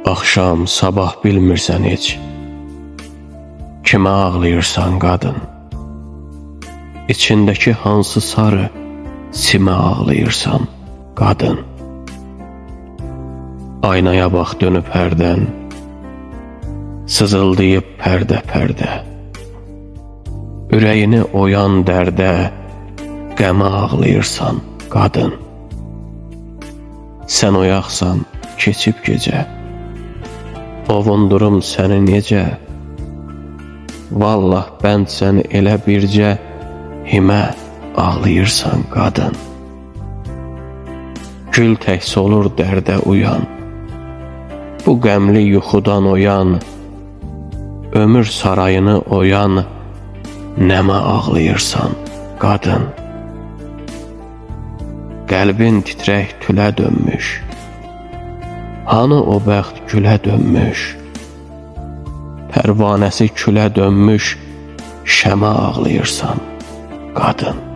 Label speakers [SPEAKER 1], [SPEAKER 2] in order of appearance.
[SPEAKER 1] Axşam, sabah bilmirsən heç. Kimə ağlayırsan qadın? İçindəki hansı sarı simə ağlayırsan qadın? Aynaya bax dönüb hərdən, sızıldayıb pərdə-pərdə. Ürəyini oyan dərdə, qəmə ağlayırsan qadın. Sən oyaqsan, keçib gecə, ovundurum səni necə? Vallah bənd sən elə bircə, himə ağlayırsan qadın. Gül təhs olur dərdə uyan, bu qəmli yuxudan oyan, ömür sarayını oyan, nəmə ağlayırsan qadın. Qəlbin titrək tülə dönmüş, hanı o bəxt gülə dönmüş? Pərvanəsi külə dönmüş, şəmə ağlayırsan qadın.